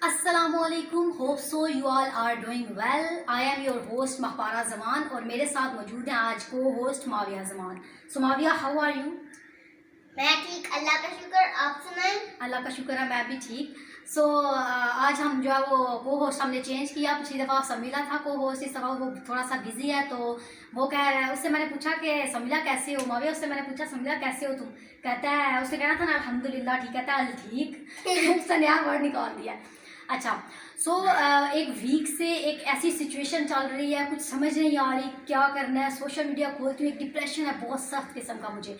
अस्सलामुअलैकुम, hope so you all are doing well. I am your host Mahpara Zaman और मेरे साथ मौजूद हैं आज को host Mavia Zaman. So Mavia, how are you? मैं ठीक, अल्लाह का शुक्र। आप सुनाएं? अल्लाह का शुक्र है, मैं भी ठीक। सो आज हम जो है वो को होस्ट हमने चेंज किया। पिछली दफ़ा समीला था को होस्ट, इस दफ़ा वो थोड़ा सा बिजी है तो वो कह रहा है। उससे मैंने पूछा कि समीला कैसे हो माविया, उससे मैंने पूछा समीला कैसे हो तुम, कहता है उसने कहना था ना अल्हम्दुलिल्लाह ठीक, कहता है ठीक। उसने नया वर्ड निकाल दिया। अच्छा, सो एक वीक से एक ऐसी सिचुएशन चल रही है, कुछ समझ नहीं आ रही क्या करना है। सोशल मीडिया खोलती हूँ, एक डिप्रेशन है बहुत सख्त किस्म का मुझे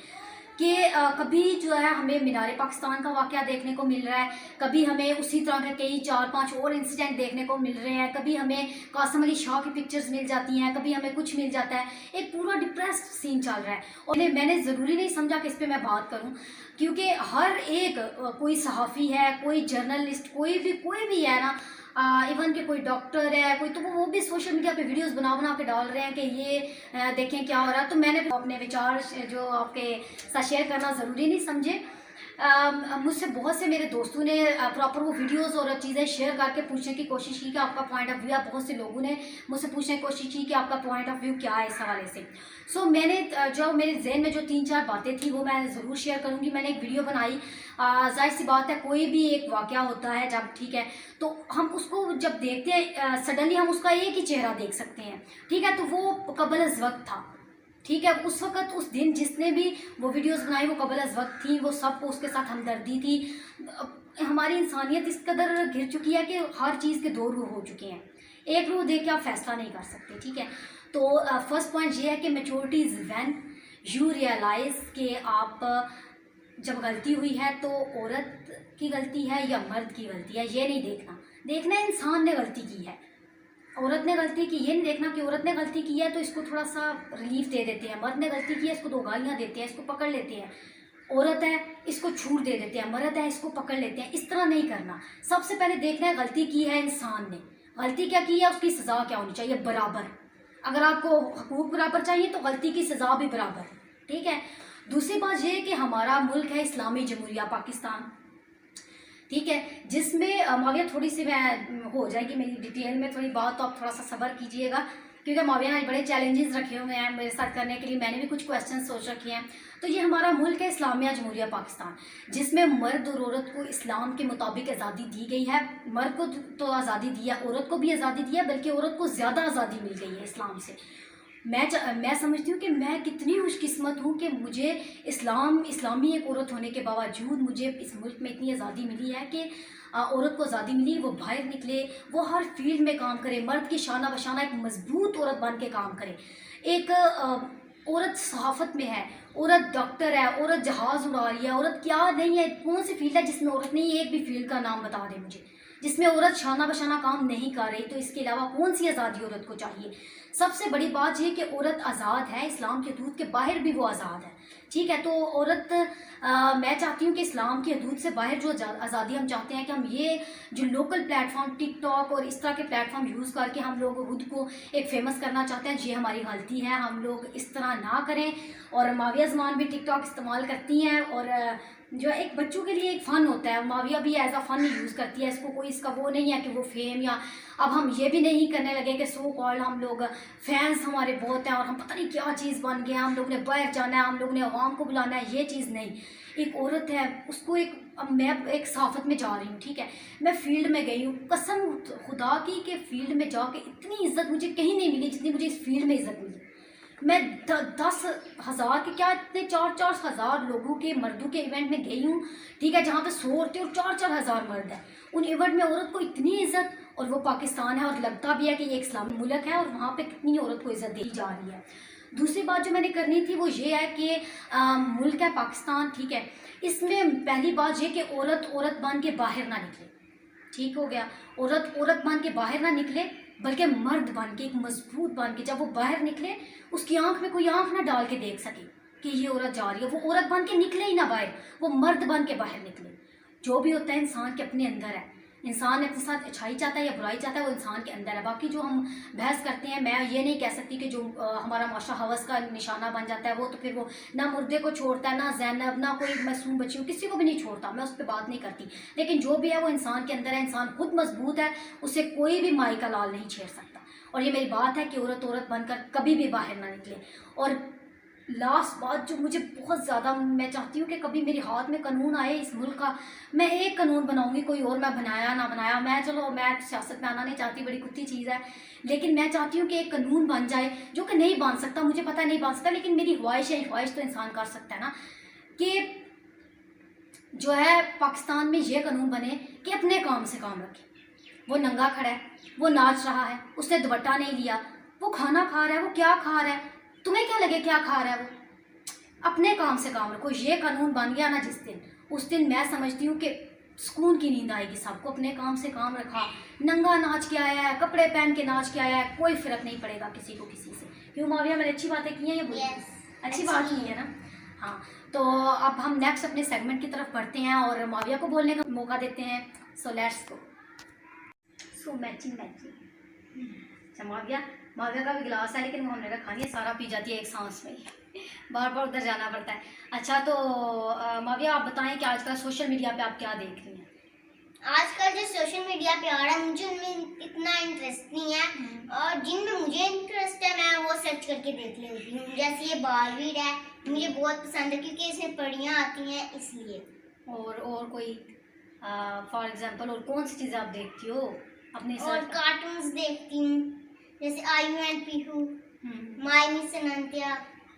कि कभी जो है हमें मीनार पाकिस्तान का वाक़या देखने को मिल रहा है, कभी हमें उसी तरह के कई 4-5 और इंसिडेंट देखने को मिल रहे हैं, कभी हमें कासिम अली शाह की पिक्चर्स मिल जाती हैं, कभी हमें कुछ मिल जाता है। एक पूरा डिप्रेस्ड सीन चल रहा है और मैंने ज़रूरी नहीं समझा कि इस पर मैं बात करूं, क्योंकि हर एक कोई सहाफ़ी है, कोई जर्नलिस्ट, कोई भी है ना, इवन के कोई डॉक्टर है कोई, तो वो भी सोशल मीडिया पे वीडियोस बना के डाल रहे हैं कि ये देखें क्या हो रहा है। तो मैंने अपने विचार जो आपके साथ शेयर करना ज़रूरी नहीं समझे। मुझसे बहुत से मेरे दोस्तों ने प्रॉपर वो वीडियोस और चीज़ें शेयर करके पूछने की कोशिश की कि आपका पॉइंट ऑफ व्यू है। बहुत से लोगों ने मुझसे पूछने की कोशिश की कि आपका पॉइंट ऑफ व्यू क्या है इस हवाले से। सो मैंने जो मेरे जहन में जो 3-4 बातें थी वो मैं ज़रूर शेयर करूँगी। मैंने एक वीडियो बनाई। जाहिर सी बात है, कोई भी एक वाक़या होता है जब, ठीक है, तो हम उसको जब देखते हैं सडनली हम उसका एक ही चेहरा देख सकते हैं, ठीक है। तो वो कबल अज़ वक्त था, ठीक है। उस वक़्त उस दिन जिसने भी वो वीडियोस बनाई वो कबल अज़ वक्त थी, वो सबको उसके साथ हमदर्दी थी। हमारी इंसानियत इस कदर घिर चुकी है कि हर चीज़ के दो रूह हो चुके हैं, एक रूह देख के आप फैसला नहीं कर सकते, ठीक है। तो फर्स्ट पॉइंट ये है कि maturity is when you realise कि आप जब गलती हुई है तो औरत की गलती है या मर्द की गलती है, ये नहीं देखना है इंसान ने गलती की है, औरत ने गलती की, ये नहीं देखना कि औरत ने गलती की है तो इसको थोड़ा सा रिलीफ दे देते हैं, मर्द ने गलती की है इसको 2 गालियाँ देते हैं, इसको पकड़ लेते हैं, औरत है इसको छूट दे देते हैं, मर्द है इसको पकड़ लेते हैं। इस तरह नहीं करना। सबसे पहले देखना है गलती की है इंसान ने, गलती क्या की है, उसकी सज़ा क्या होनी चाहिए, बराबर। अगर आपको हकूक बराबर चाहिए तो गलती की सज़ा भी बराबर, ठीक है। दूसरी बात यह है कि हमारा मुल्क है इस्लामी जमहूरिया पाकिस्तान, ठीक है, जिसमें माविया थोड़ी सी मैं हो जाएगी मेरी डिटेल में थोड़ी बात, तो आप थोड़ा सा सब्र कीजिएगा, क्योंकि माविया ने बड़े चैलेंजेस रखे हुए हैं मेरे साथ करने के लिए। मैंने भी कुछ क्वेश्चन सोच रखे हैं। तो ये हमारा मुल्क है इस्लामिया जमहूरिया पाकिस्तान, जिसमें मर्द और औरत को इस्लाम के मुताबिक आज़ादी दी गई है। मर्द को तो आज़ादी दी है, औरत को भी आज़ादी दी है, बल्कि औरत को ज़्यादा आज़ादी मिल गई है इस्लाम से। मैं समझती हूँ कि मैं कितनी खुशकिस्मत हूँ कि मुझे इस्लामी एक औरत होने के बावजूद मुझे इस मुल्क में इतनी आज़ादी मिली है कि औरत को आज़ादी मिली, वो बाहर निकले, वो हर फील्ड में काम करे, मर्द की शाना बशाना एक मजबूत औरत बन के काम करे। एक औरत सहाफ़त में है, औरत डॉक्टर है, औरत जहाज़ उड़ा रही है, औरत क्या नहीं है, कौन सी फील्ड है जिसमें औरत नहीं है? एक भी फील्ड का नाम बता दें मुझे जिसमें औरत शाना बशाना काम नहीं कर रही। तो इसके अलावा कौन सी आज़ादी औरत को चाहिए? सबसे बड़ी बात यह कि औरत आज़ाद है, इस्लाम की हदूद के बाहर भी वो आज़ाद है, ठीक है। तो औरत मैं चाहती हूँ कि इस्लाम की हदूद से बाहर जो आज़ादी हम चाहते हैं कि हम ये जो लोकल प्लेटफॉर्म टिकटॉक और इस तरह के प्लेटफॉर्म यूज़ करके हम लोग खुद को एक फ़ेमस करना चाहते हैं, ये हमारी गलती है। हम लोग इस तरह ना करें। और माविया ज़मान भी टिकटॉक इस्तेमाल करती हैं और जो एक बच्चों के लिए एक फ़न होता है, माविया भी एज अ फ़न यूज़ करती है इसको। कोई इसका वो नहीं है कि वो फेम, या अब हम ये भी नहीं करने लगे कि सो कॉल्ड हम लोग फैंस हमारे बहुत हैं और हम पता नहीं क्या चीज़ बन गए, हम लोग ने बाहर जाना है, हम लोग ने अवाम को बुलाना है, ये चीज़ नहीं। एक औरत है उसको अब मैं एक साफत में जा रही हूँ, ठीक है, मैं फील्ड में गई हूँ, कसम खुदा की कि फील्ड में जाके इतनी इज्जत मुझे कहीं नहीं मिली जितनी मुझे इस फील्ड में इज्जत मिली। मैं 10,000 के क्या इतने 4-4 हज़ार लोगों के मर्दों के इवेंट में गई हूँ, ठीक है, जहाँ पे 100 औरतें और 4-4 हज़ार मर्द हैं। उन इवेंट में औरत को इतनी इज्जत, और वो पाकिस्तान है और लगता भी है कि ये एक इस्लामी मुल्क है और वहाँ पे कितनी औरत को इज्जत दी जा रही है। दूसरी बात जो मैंने करनी थी वो ये है कि मुल्क है पाकिस्तान, ठीक है, इसमें पहली बात ये कि औरत बन के बाहर ना निकले, ठीक हो गया। औरत बन के बाहर ना निकले, बल्कि मर्द बन के एक मजबूत बन के जब वो बाहर निकले उसकी आंख में कोई आंख ना डाल के देख सके कि ये औरत जा रही है। वो औरत बन के निकले ही ना बाहर, वो मर्द बन के बाहर निकले। जो भी होता है इंसान के अपने अंदर है, इंसान अपने साथ अच्छाई चाहता है या बुराई चाहता है, वो इंसान के अंदर है। बाकी जो हम बहस करते हैं, मैं ये नहीं कह सकती कि जो हमारा माशा हवस का निशाना बन जाता है वो तो फिर वो ना मुर्दे को छोड़ता है, ना ज़ैनब, ना कोई मासूम बच्ची, किसी को भी नहीं छोड़ता, मैं उस पर बात नहीं करती। लेकिन जो भी है वो इंसान के अंदर है, इंसान खुद मजबूत है, उसे कोई भी माई का लाल नहीं छेड़ सकता। और ये मेरी बात है कि औरत बनकर कभी भी बाहर ना निकले। और लास्ट बात जो मुझे बहुत ज़्यादा, मैं चाहती हूँ कि कभी मेरे हाथ में कानून आए इस मुल्क का, मैं एक कानून बनाऊँगी, कोई और मैं बनाया ना बनाया, मैं सियासत में आना नहीं चाहती, बड़ी कुत्ती चीज़ है, लेकिन मैं चाहती हूँ कि एक कानून बन जाए जो कि नहीं बन सकता, मुझे पता है नहीं बन सकता, लेकिन मेरी ख्वाहिश है, ख्वाहिश तो इंसान कर सकता है ना, कि जो है पाकिस्तान में ये कानून बने कि अपने काम से काम रखे। वो नंगा खड़ा है, वो नाच रहा है, उसने दुपट्टा नहीं लिया, वो खाना खा रहा है, वो क्या खा रहा है, तुम्हें क्या लगे क्या खा रहा है, वो अपने काम से काम रखो। ये कानून बन गया ना जिस दिन, उस दिन मैं समझती हूँ कि सुकून की नींद आएगी सबको। अपने काम से काम रखा, नंगा नाच के आया है, कपड़े पहन के नाच के आया है, कोई फर्क नहीं पड़ेगा किसी को किसी से। क्यों माविया, मैंने अच्छी बातें की हैं ये बोली? अच्छी बात की है ना। हाँ, तो अब हम नेक्स्ट अपने सेगमेंट की तरफ बढ़ते हैं और माविया को बोलने का मौका देते हैं। So let's go. So matching. अच्छा माविया का भी गिलास है, लेकिन वो हमने रखा नहीं है, सारा पी जाती है एक सांस में ही, बार बार उधर जाना पड़ता है। अच्छा, तो माविया आप बताएं कि आजकल सोशल मीडिया पे आप क्या देख रही हैं? आजकल जो सोशल मीडिया पे आ रहा है मुझे उनमें इतना इंटरेस्ट नहीं है, और जिनमें मुझे इंटरेस्ट है मैं वो सर्च करके देख लेती हूँ। जैसे ये बारवीर है, मुझे बहुत पसंद है क्योंकि इसमें पढ़ियाँ आती हैं इसलिए। और कोई फॉर एग्जांपल और कौन सी चीज़ें आप देखती हो अपने? और कार्टून्स देखती हूँ, जैसे आयु एंड पीहू, माय मिस अनंत्या,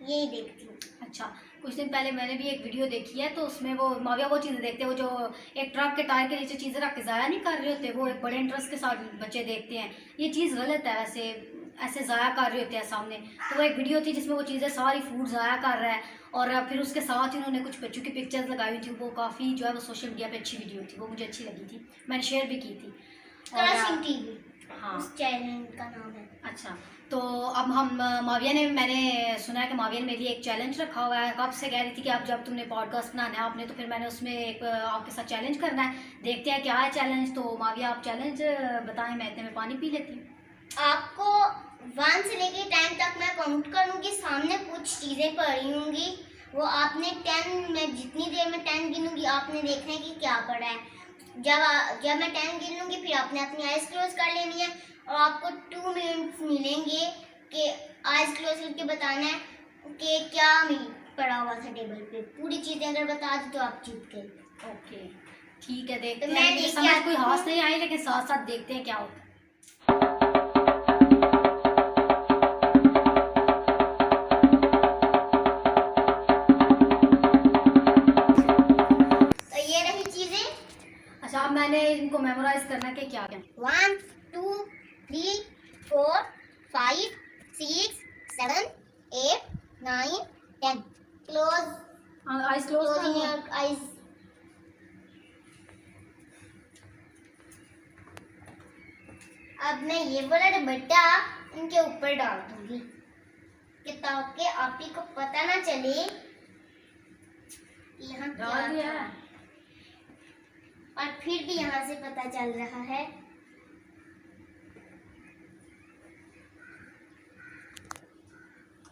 यही देखती हूँ। अच्छा, कुछ दिन पहले मैंने भी एक वीडियो देखी है, तो उसमें वो माविया वो चीज़ें देखते हैं, वो जो एक ट्रक के टायर के नीचे चीज़ें रख के ज़ाया नहीं कर रहे होते, वो एक बड़े इंटरेस्ट के साथ बच्चे देखते हैं। ये चीज़ गलत है, वैसे ऐसे ज़ाया कर रहे होते हैं सामने। तो वो एक वीडियो थी जिसमें वो चीज़ें सारी फूड ज़ाया कर रहा है, और फिर उसके साथ ही उन्होंने कुछ बच्चों की पिक्चर्स लगाई थी। वो काफ़ी जो है वो सोशल मीडिया पे अच्छी वीडियो थी, वो मुझे अच्छी लगी थी, मैंने शेयर भी की थी। हाँ, उस चैनल का नाम है। अच्छा, तो अब हम मैंने सुना है कि माविया ने मेरे लिए एक चैलेंज रखा हुआ है। कब से कह रही थी कि अब जब तुमने पॉडकास्ट बनाना है आपने, तो फिर मैंने उसमें एक आपके साथ चैलेंज करना है, देखते हैं क्या है चैलेंज। तो माविया आप चैलेंज बताएं, मैं इतने में पानी पी लेती हूँ। आपको 1 से लेके 10 तक मैं काउंट करूँगी, सामने कुछ चीज़ें पढ़ी होंगी, वो आपने 10, मैं जितनी देर में 10 गिनूंगी आपने देखना है कि क्या पढ़ा है। जब मैं 10 गिन लूँगी फिर आपने अपनी आइज क्लोज कर लेनी है, और आपको 2 मिनट्स मिलेंगे कि आइज क्लोज करके बताना है कि क्या पड़ा हुआ था टेबल पे। पूरी चीज़ें अगर बता दी तो आप जीत गए। ओके, ठीक है, देखते तो हैं। मैं मुझे समझ कोई हाथ नहीं आई, लेकिन साथ साथ देखते हैं क्या होता है। अब मैंने इनको मेमोराइज करना है कि क्या क्या। 1 2 3 4 5 6 7 8 9 10। क्लोज आइज क्लोज कर योर आइज। अब मैं ये वाला दुपट्टा इनके ऊपर डाल दूंगी कि ताकि आप ही को पता ना चले यहाँ डाल दिया है, और फिर भी यहाँ से पता चल रहा है।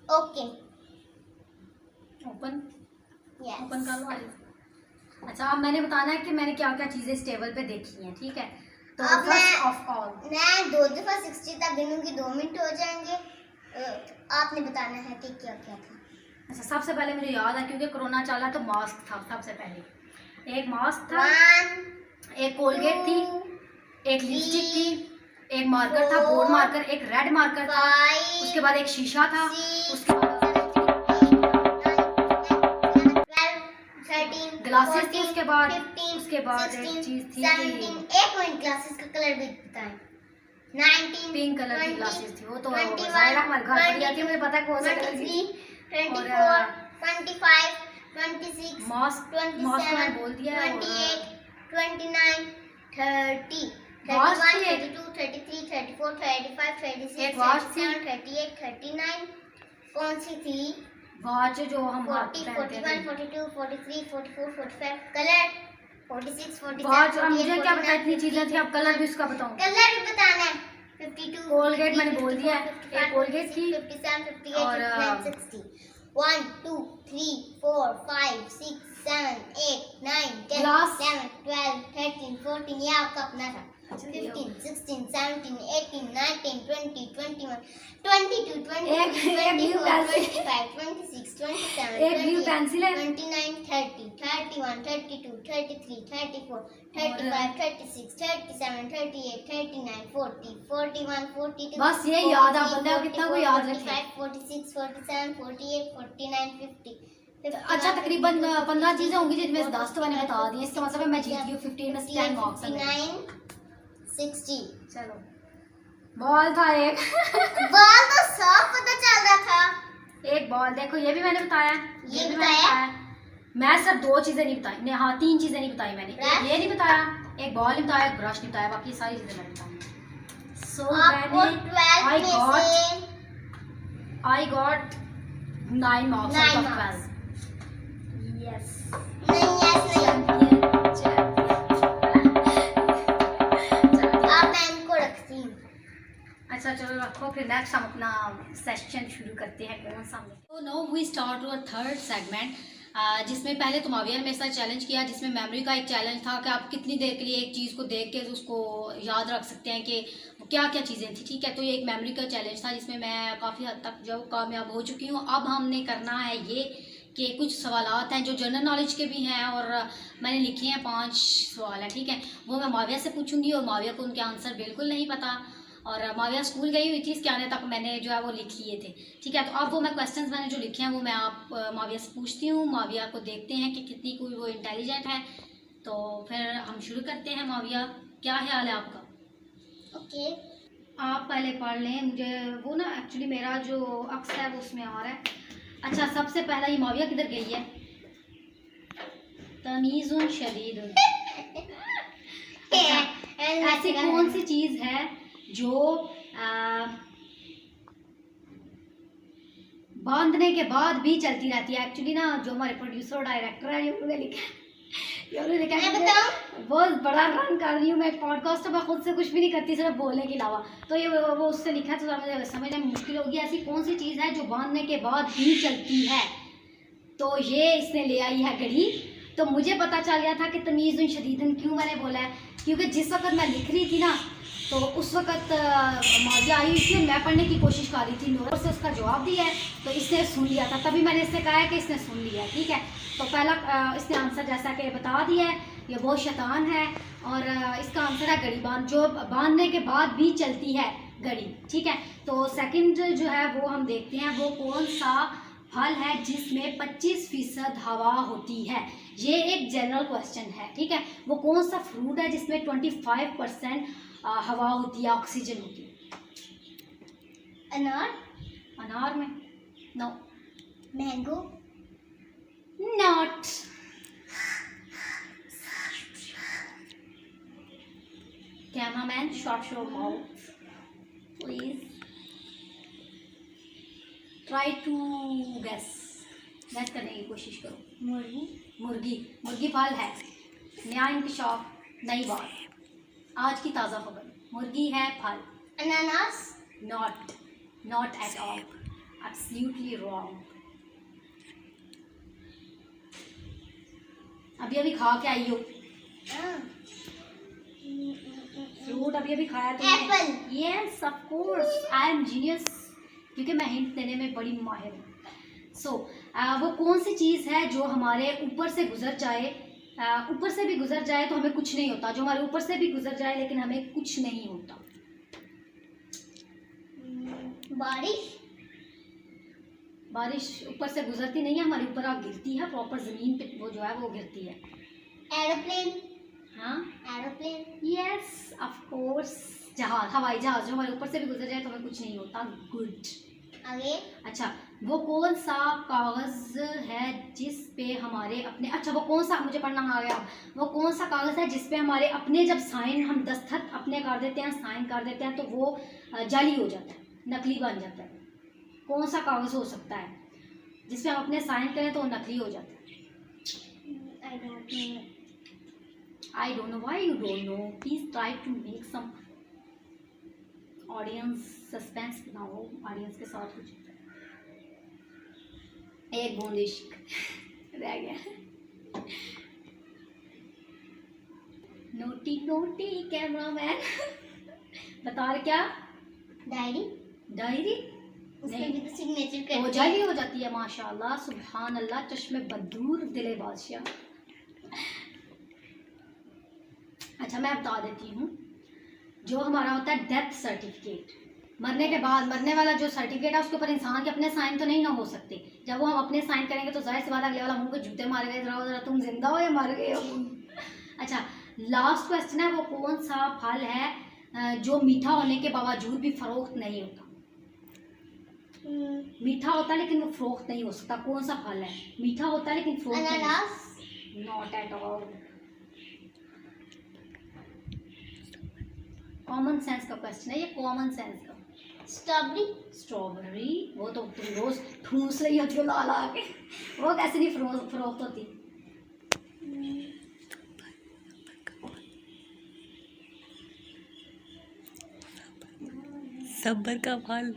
ओके, ओपन यस, ओपन कर लो। अच्छा, अब मैंने बताना है कि मैंने क्या क्या चीजें इस टेबल पे देखी हैं, ठीक है? तो अब फर्स्ट ऑफ ऑल मैं 2 दफा 60 तक गिनूंगी, 2 मिनट हो जाएंगे। आपने बताना है कि क्या क्या था। अच्छा, सबसे पहले मुझे याद है क्योंकि कोरोना चला तो मास्क था। सबसे पहले एक मास्क था, 1 एक कोलगेट थी, एक लिपस्टिक थी, एक मार्कर था, बोर्ड मार्कर, एक रेड मार्कर था, उसके बाद एक शीशा था, उसके बाद ग्लासेस थी, उसके बाद एक चीज थी, 1 मिनट, ग्लासेस का कलर भी बताएं। 19 पिंक कलर की ग्लासेस थी, वो तो जायरा हमारे घर पड़ी जाती है, मुझे पता है कौन सा कलर की। 24 25 26 मास्क मैंने बोल दिया, 28 29 30 वाच 31 थी, 32 33 34 35 36 एक वाच थी, 37 38 39। कौन सी थी? वॉच जो हम 40 पहनते 41 हैं। 42 43 44 45 कलर 46, 47, बहुत, अब मुझे 48, क्या पता 49, इतनी चीजें थी, अब कलर भी उसका बताऊं। कलर भी बताना है। 52, कोलगेट मैंने 53, बोल दिया है, 54, एक कोलगेट 56, की 57, 58, और 59, 60. 1, 2, 3, 4, 5, 6, 7, 8, 9, 10, Glass. 11, 12, 13, 14. ये आपका अपना था. 15, 16, 17, 18, 19, 20, 21, 22, 23, एक 24, pencil. 25, 26, 27, एक ब्लू 28, पेंसिल है 29, 30, 31, 32, 33, 34, 35, 36, 37, 38, 39, 40, 41, 42. बस ये याद आप बंदा कितना को याद रखे। 45, 46, 47, 48, 49, 50. अच्छा तकरीबन 15 चीजें होंगी जिनमें से 10 तो मैंने बता दी, इसका मतलब है मैं जीत गई हूँ। 15 में से 10 मार्क्स हैं मेरे। 59, 60. चलो बॉल था एक बॉल तो सब पता चल रहा था. एक बॉल देखो, ये भी मैंने बताया, ये भी बताया? मैंने बताया। मैं सिर्फ 2 चीजें नहीं बताई नहीं, हाँ 3 चीजें नहीं बताई मैंने। एक ये नहीं बताया, एक बॉल नहीं बताया, एक ब्रश नहीं बताया, बाकी सारी चीजें मैंने बताई। सो आपको 12 में से I got 9 marks 9 out of marks. 12. Yes. नहीं, yes नहीं. आप पेन को रखती हूँ. अच्छा चलो रखो, फिर नेक्स्ट हम अपना सेशन शुरू करते हैं। कौन सा? तो now we start our third segment, जिसमें पहले तो माविया ने मेरे साथ चैलेंज किया, जिसमें मेमोरी का एक चैलेंज था कि आप कितनी देर के लिए एक चीज़ को देख के उसको याद रख सकते हैं कि क्या क्या चीज़ें थी। ठीक है, तो ये एक मेमोरी का चैलेंज था जिसमें मैं काफ़ी हद तक जो कामयाब हो चुकी हूँ। अब हमने करना है ये कि कुछ सवालात हैं जो जनरल नॉलेज के भी हैं, और मैंने लिखे हैं 5 सवाल हैं। ठीक है, वो मैं माविया से पूछूंगी और माविया को उनके आंसर बिल्कुल नहीं पता, और माविया स्कूल गई हुई थी, इसके आने तक मैंने जो है वो लिख लिए थे। ठीक है, तो अब वो मैं क्वेश्चंस मैंने जो लिखे हैं वो मैं आप माविया से पूछती हूँ, माविया को देखते हैं कि कितनी कोई वो इंटेलिजेंट है। तो फिर हम शुरू करते हैं। माविया, क्या ख्याल है आपका? ओके. आप पहले पढ़ लें, मुझे वो ना एक्चुअली मेरा जो अक्स है वो उसमें आ रहा है। अच्छा, सबसे पहला ये माविया किधर गई है? तमीज़ुन शदीदुन। अच्छा, ऐसी कौन सी चीज़ है जो बांधने के बाद भी चलती रहती है? एक्चुअली ना जो हमारे प्रोड्यूसर और डायरेक्टर है उन्होंने लिखा मैं बताऊं? बहुत बड़ा रन कर रही हूँ मैं पॉडकास्ट, तो मैं खुद से कुछ भी नहीं करती सिर्फ बोलने के अलावा। तो ये वो उससे लिखा है, तो मुझे समझने में मुश्किल होगी। ऐसी कौन सी चीज़ है जो बांधने के बाद भी चलती है? तो ये इसने ले आई है घड़ी। तो मुझे पता चल गया था कि तमीज़ुन शदीदुन क्यों मैंने बोला है, क्योंकि जिस वक्त मैं लिख रही थी ना तो उस वक्त मौजा आई हुई थी और मैं पढ़ने की कोशिश कर रही थी। नोर से उसका जवाब दिया है तो इसने सुन लिया था, तभी मैंने इससे कहा है कि इसने सुन लिया है। ठीक है, तो पहला इसने आंसर जैसा कि बता दिया है, ये बहुत शैतान है, और इसका आंसर है घड़ी बांध, जो बांधने के बाद भी चलती है घड़ी। ठीक है, तो सेकंड जो है वो हम देखते हैं, वो कौन सा फल है जिसमें 25% हवा होती है? ये एक जनरल क्वेश्चन है। ठीक है, वो कौन सा फ्रूट है जिसमें 25% हवा होती है, ऑक्सीजन होती है? अनार. अनार में? No, mango. Not. Cameraman shot your mouth please, try to guess करने की कोशिश करो। मुर्गी. मुर्गी फल है। नया इंकशाफ, नई बात, आज की ताज़ा खबर, मुर्गी है फल। अनानास. Not at all, absolutely wrong. अभी खा के आई हो फ्रूट, अभी खाया तो Apple. Yes of course, I am genius, क्योंकि मैं हिंट देने में बड़ी माहिर हूँ। सो वो कौन सी चीज़ है जो हमारे ऊपर से गुजर जाए, ऊपर से भी गुजर जाए तो हमें कुछ नहीं होता, जो हमारे ऊपर से भी गुजर जाए लेकिन हमें कुछ नहीं होता? बारिश ऊपर से गुजरती नहीं है, हमारे ऊपर आग गिरती है, प्रॉपर ज़मीन पे वो जो है वो गिरती है। एरोप्लेन. हाँ, एरोप्लेन. यस ऑफ कोर्स, जहाज, हवाई जहाज, जो हमारे ऊपर से भी गुजर जाए तो हमें कुछ नहीं होता। गुड। आगे. अच्छा, वो कौन सा कागज़ है जिस पे हमारे अपने, अच्छा वो कौन सा, मुझे पढ़ना आ गया, वो कौन सा कागज़ है जिस पे हमारे अपने जब साइन हम दस्तखत अपने कर देते हैं, साइन कर देते हैं, तो वो जाली हो जाता है, नकली बन जाता है? कौन सा कागज़ हो सकता है जिस पे हम अपने साइन करें तो वो नकली हो जाता है? I don't know. I don't know why you don't know. Please try to make some audience suspense बनाओ, audience के साथ कुछ। एक बूंद इश्क रह गया। नोटी नोटी कैमरामैन बता रहे क्या? डायरी डायरी उसमें भी तो सिग्नेचर कर हो जाएगी, हो जाती है माशाल्लाह, सुभान अल्लाह, चश्मे बदूर दिले बादशाह। अच्छा मैं बता देती हूँ, जो हमारा होता है डेथ सर्टिफिकेट, मरने के बाद मरने वाला जो सर्टिफिकेट है उसके ऊपर इंसान के अपने साइन तो नहीं ना हो सकते। जब वो हम अपने साइन करेंगे तो जाहिर सी बात अगले वाला मुंह पे जूते मार गए, जरा तुम जिंदा हो या मर गए हो। अच्छा लास्ट क्वेश्चन है, वो कौन सा फल है जो मीठा होने के बावजूद भी फरोख्त नहीं होता? मीठा होता है लेकिन वो फरोख्त नहीं हो सकता, कौन सा फल है? मीठा होता है लेकिन फरोख्त नहीं। अनानास। Not at all. Common sense का क्वेश्चन है ये, कॉमन सेंस का। स्ट्रॉबेरी। स्ट्रॉबेरी वो तो तुम रोज ठूस रही होती हो ला ला के, वो कैसे नहीं फरोख्त होती? सब्र का फल।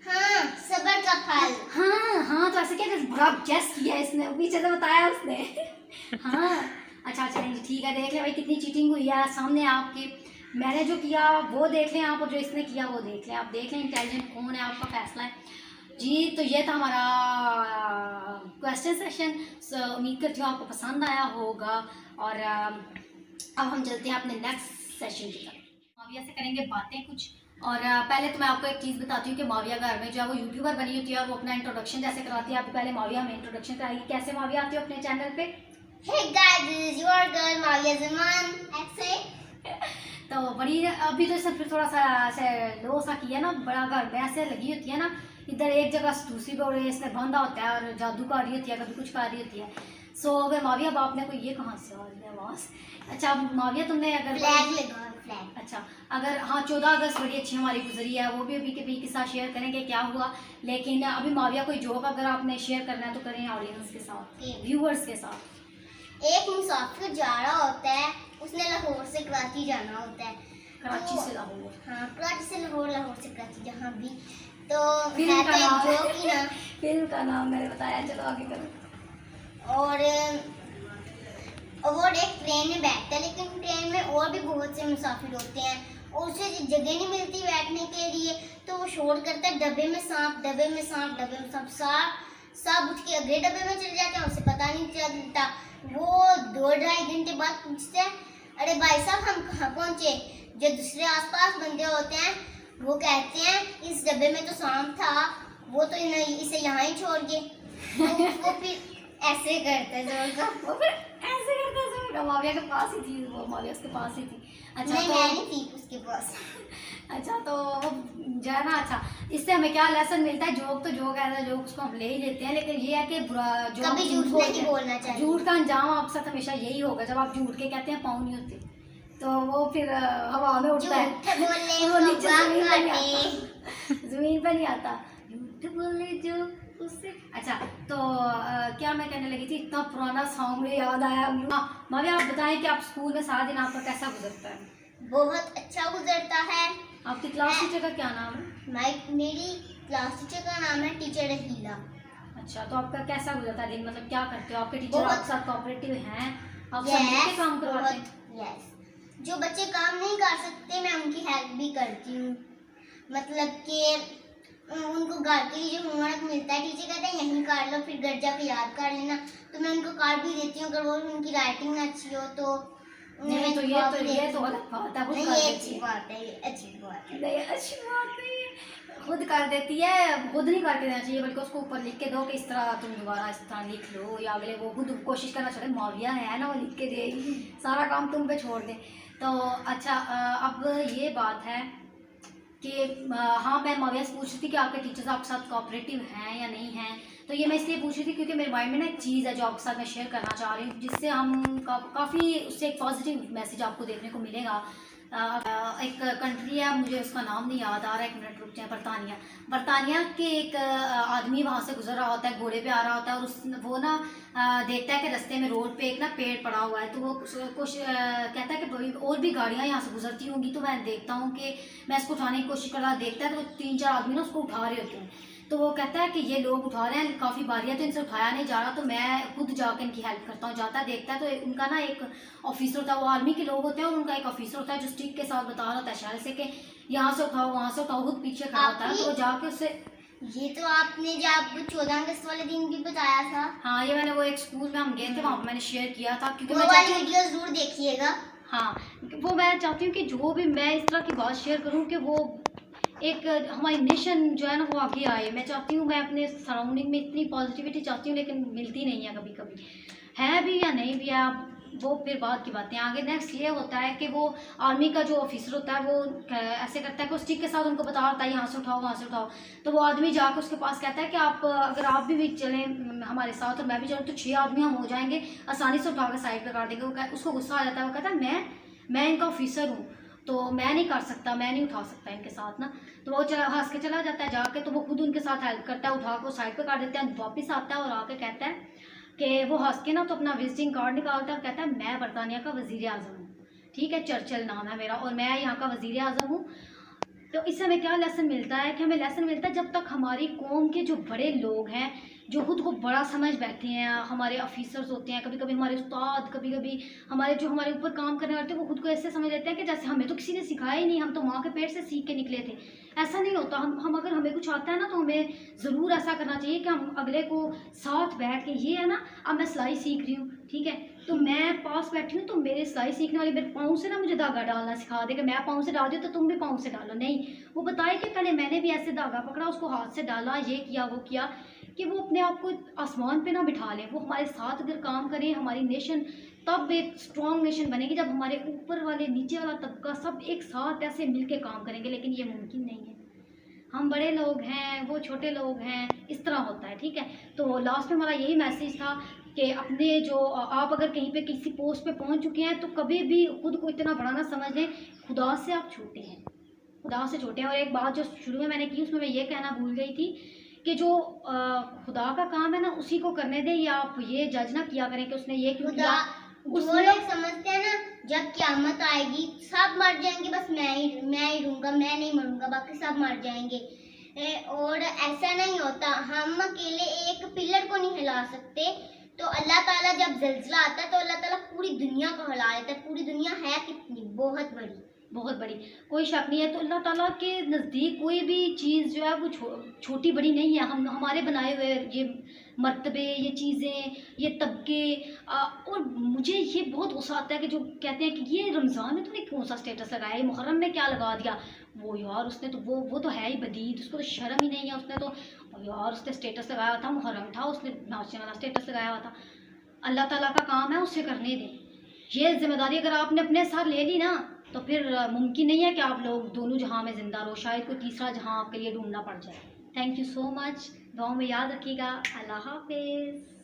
हाँ सबर का फल। हाँ हाँ, तो ऐसे क्या बड़ा गेस किया इसने, पीछे से बताया उसने। हाँ अच्छा चलेंगे ठीक है, देख ले भाई कितनी चीटिंग हुई है सामने आपके। मैंने जो किया वो देख लें आप, और जो इसने किया वो देख लें आप, देख लें इंटेलिजेंट कौन है, आपका फैसला है जी। तो ये था हमारा क्वेश्चन सेशन, उम्मीद करती हूँ आपको पसंद आया होगा। और अब हम चलते हैं अपने नेक्स्ट सेशन की तरफ। माविया से करेंगे बातें कुछ। और पहले तो मैं आपको एक चीज़ बताती हूँ कि माविया घर में जो है वो यूट्यूबर बनी होती है और वो अपना इंट्रोडक्शन जैसे कराती है। आप पहले माविया में इंट्रोडक्शन कराएगी, कैसे माविया आती हो अपने चैनल पे? Hey guys, this is your girl Maria Zaman. ऐसे तो बड़ी अभी तो इसने फिर थोड़ा सा ऐसे लो सा किया ना, बड़ा घर में ऐसे लगी होती है ना, इधर एक जगह से दूसरी पे इसने बांधा होता है और जादू कर रही होती है, कभी कुछ कर रही होती है। सो अगर माविया बाप ने को ये कहाँ से आ रही है आवाज़? अच्छा माविया तुमने अगर फ्लैग लगा फ्लैग। अच्छा अगर हाँ 14 अगस्त बड़ी अच्छी हमारी गुजरी है, वो भी अभी के भी के साथ शेयर करेंगे क्या हुआ। लेकिन अभी माविया कोई जोक अगर आपने शेयर करना है तो करें ऑडियंस के साथ, व्यूअर्स के साथ। एक मुसाफिर जा रहा होता है, उसने लाहौर से कराची जाना होता है। कराची से लाहौर, हाँ कराची से लाहौर, लाहौर से कराची, जहाँ भी। तो फिल्म का नाम जो कि ना फिल्म का नाम मैंने बताया, चलो आगे करो। और एक ट्रेन में बैठता है, लेकिन ट्रेन में और भी बहुत से मुसाफिर होते हैं और उसे जगह नहीं मिलती बैठने के लिए, तो वो शोर करता है डब्बे में सांप, डब्बे में सांप, डब्बे में सांप। सांप उठ के अगले डब्बे में चले जाते हैं, उसे पता नहीं चलता। वो 2-2.5 घंटे बाद पूछते हैं, अरे भाई साहब हम कहाँ पहुँचे? जो दूसरे आसपास बंदे होते हैं वो कहते हैं इस डब्बे में तो सांप था, वो तो इसे यहाँ ही छोड़ गए। तो वो फिर ऐसे करते जोर का, वो फिर ऐसे करता है, माविया के पास ही थी वो, माविया उसके पास ही थी। अच्छा नहीं तो मैं नहीं थी उसके पास। अच्छा तो जो है ना, अच्छा इससे हमें क्या लेसन मिलता है? जोक तो जोक है, जोक उसको हम ले ही लेते हैं, लेकिन ये है कि बुरा जो कभी झूठ नहीं बोलना चाहिए। झूठ का अंजाम आपके साथ हमेशा यही होगा, जब आप झूठ के कहते हैं पाँव नहीं होते तो वो फिर हवा में उठता है, झूठ बोलने वो को नीचे जमीन पे नहीं काटे। आता, जमीन पे नहीं आता, झूठ बोले जो उससे। अच्छा तो क्या मैं कहने लगी थी, इतना पुराना सॉन्ग मुझे याद आया। माविया आप बताएं कि आप स्कूल में सारा दिन आपका कैसा गुजरता है? बहुत अच्छा गुजरता है। आपकी क्लास टीचर का क्या नाम है? मेरी क्लास टीचर का नाम है टीचर रहीला। अच्छा तो आपका कैसा गुजरता है दिन, मतलब क्या करते हो? आपके टीचर बहुत- आपके साथ कोऑपरेटिव हैं, आप सब मिलके काम करवाते हैं? यस, जो बच्चे काम नहीं कर सकते मैं उनकी हेल्प भी करती हूँ। मतलब कि उनको घर के लिए जो होमवर्क मिलता है टीचर कहते हैं यहीं कर लो, फिर घर जाके याद कर लेना, तो मैं उनको कार्ड भी देती हूँ। अगर वो उनकी राइटिंग अच्छी हो तो नहीं तो ये तो अलग बात है, खुद नहीं, कर ये देती अच्छी है। बात है, ये अच्छी बात है। नहीं अच्छी बात नहीं है, खुद कर देती है, खुद नहीं करके देना चाहिए, बल्कि उसको ऊपर लिख के दो कि इस तरह तुम दोबारा इस तरह लिख लो, या अगले वो खुद कोशिश करना चाहिए। माविया है ना, वो लिख के देगी, सारा काम तुम पे छोड़ दे। तो अच्छा अब ये बात है कि हाँ मैं माविया से पूछ रही थी कि आपके टीचर्स आपके साथ कोऑपरेटिव हैं या नहीं हैं। तो ये मैं इसलिए पूछ रही थी क्योंकि मेरे माइंड में ना एक चीज़ है जो आपके साथ मैं शेयर करना चाह रही हूँ, जिससे हम काफ़ी उससे एक पॉजिटिव मैसेज आपको देखने को मिलेगा। एक कंट्री है, मुझे उसका नाम नहीं याद आ रहा है, 1 मिनट रुक जाए। बरतानिया के एक आदमी वहाँ से गुजर रहा होता है, घोड़े पे आ रहा होता है, और वो ना देखता है कि रास्ते में रोड पे एक ना पेड़ पड़ा हुआ है, तो वो कुछ कहता है कि और भी गाड़ियाँ यहाँ से गुजरती होंगी, तो मैं देखता हूँ कि मैं इसको उठाने की कोशिश कर रहा। देखता है तो 3-4 आदमी ना उसको उठा रहे होते हैं, तो वो कहता है कि ये लोग उठा रहे हैं, काफ़ी भारी है, तो इनसे उठाया नहीं जा रहा, तो मैं खुद जाकर इनकी हेल्प करता हूँ। जाता है, देखता है, तो उनका ना एक ऑफिसर होता है, वो आर्मी के लोग होते हैं, और उनका एक ऑफिसर होता है जो स्टिक के साथ बता रहा होता है इशारे से कि यहाँ से उठाओ, वहाँ से उठाओ, खुद पीछे खड़ा होता है, तो वो जाके उससे। ये तो आपने जब 14 अगस्त वाले दिन भी बताया था। हाँ, ये मैंने वो एक स्कूल में हम गए थे, वहाँ पर मैंने शेयर किया था, क्योंकि वो वाली वीडियो जरूर देखिएगा। हाँ, वो मैं चाहती हूँ कि जो भी मैं इस तरह की बात शेयर करूँ कि वो एक हमारी नेशन जो है ना वो आगे आए। मैं चाहती हूँ, मैं अपने सराउंडिंग में इतनी पॉजिटिविटी चाहती हूँ, लेकिन मिलती नहीं है, कभी कभी है भी या नहीं भी है, वो फिर बाद की बातें। आगे नेक्स्ट ये होता है कि वो आर्मी का जो ऑफिसर होता है वो ऐसे करता है कि स्टिक के साथ उनको बता रहा है यहाँ से उठाओ, वहाँ से उठाओ, तो वो आदमी जाकर उसके पास कहता है कि आप अगर आप भी चलें हमारे साथ और मैं भी चलूँ तो 6 आदमी हम हो जाएंगे, आसानी से उठा कर साइड पर काट देंगे। वो उसको गुस्सा आ जाता है, वो कहता है मैं इनका ऑफिसर हूँ, तो मैं नहीं कर सकता, मैं नहीं उठा सकता इनके साथ ना। तो वो हंस के चला जाता है, जाके तो वो खुद उनके साथ हेल्प करता है, उठा को साइड पे काट देते हैं। वापस आता है और आके कहता है कि वो हंस के ना तो अपना विजिटिंग कार्ड निकालता है और कहता है मैं बरतानिया का वज़ीर आज़म हूँ, ठीक है, चर्चिल नाम है मेरा, और मैं यहाँ का वज़ीर आज़म हूँ। तो इससे हमें क्या लेसन मिलता है कि हमें लेसन मिलता है जब तक हमारी कौम के जो बड़े लोग हैं, जो खुद को बड़ा समझ बैठे हैं, हमारे ऑफिसर्स होते हैं, कभी कभी हमारे उस्ताद, कभी कभी हमारे ऊपर काम करने वाले, वो खुद को ऐसे समझ लेते हैं कि जैसे हमें तो किसी ने सिखाया ही नहीं, हम तो माँ के पेट से सीख के निकले थे। ऐसा नहीं होता। हम अगर हमें कुछ आता है ना तो हमें ज़रूर ऐसा करना चाहिए कि हम अगले को साथ बैठ के, ये है ना, अब मैं सिलाई सीख रही हूँ, ठीक है, तो मैं पास बैठी हूँ, तो मेरे सिलाई सीखने वाली मेरे पाँव से ना मुझे धागा डालना सिखा दे कि मैं पाँव से डाल दूँ तो तुम भी पाँव से डालो। नहीं, वो बताए कि पहले मैंने भी ऐसे धागा पकड़ा, उसको हाथ से डाला, ये किया वो किया, कि वो अपने आप को आसमान पे ना बिठा लें। वो हमारे साथ अगर काम करें, हमारी नेशन तब एक स्ट्रॉन्ग नेशन बनेगी जब हमारे ऊपर वाले नीचे वाला तबका सब एक साथ ऐसे मिल के काम करेंगे, लेकिन ये मुमकिन नहीं है। हम बड़े लोग हैं, वो छोटे लोग हैं, इस तरह होता है, ठीक है। तो लास्ट में हमारा यही मैसेज था कि अपने जो आप अगर कहीं पे किसी पोस्ट पे पहुंच चुके हैं तो कभी भी खुद को इतना बड़ा ना समझ लें, खुदा से आप छोटे हैं, खुदा से छोटे हैं। और एक बात जो शुरू में मैंने की उसमें मैं ये कहना भूल गई थी कि जो खुदा का काम है ना उसी को करने दें, या आप ये जज ना किया करें कि उसने ये क्यों किया। वो लोग समझते हैं ना जब क़यामत आएगी सब मर जाएंगे, बस मैं ही रहूँगा, मैं नहीं मरूंगा, बाकी सब मर जाएंगे। और ऐसा नहीं होता, हम अकेले एक पिलर को नहीं हिला सकते। तो अल्लाह ताला जब ज़ल्ज़ला आता है तो अल्लाह ताला पूरी दुनिया को हिला देता है। पूरी दुनिया है कितनी, बहुत बड़ी, बहुत बड़ी, कोई शक नहीं है। तो अल्लाह ताला के नज़दीक कोई भी चीज़ जो है वो छोटी बड़ी नहीं है। हम हमारे बनाए हुए ये मर्तबे, ये चीज़ें, ये तबके, और मुझे ये बहुत गुस्सा आता है कि जो कहते हैं कि ये रमज़ान में तूने कौन सा स्टेटस लगाया, ये मुहर्रम में क्या लगा दिया। वो यार उसने तो वो तो है ही बदीद, उसको तो शर्म ही नहीं है। उसने तो यार उसने स्टेटस लगाया हुआ था, मुहर्रम था, उसने नाचने वाला स्टेटस लगाया हुआ था। अल्लाह ताला का काम है, उससे करने दें। ये जिम्मेदारी अगर आपने अपने साथ ले ली ना तो फिर मुमकिन नहीं है कि आप लोग दोनों जहां में ज़िंदा रहो, शायद कोई तीसरा जहां आपके लिए ढूंढना पड़ जाए। थैंक यू सो मच, दुआ में याद रखिएगा। अल्लाह हाफिज़।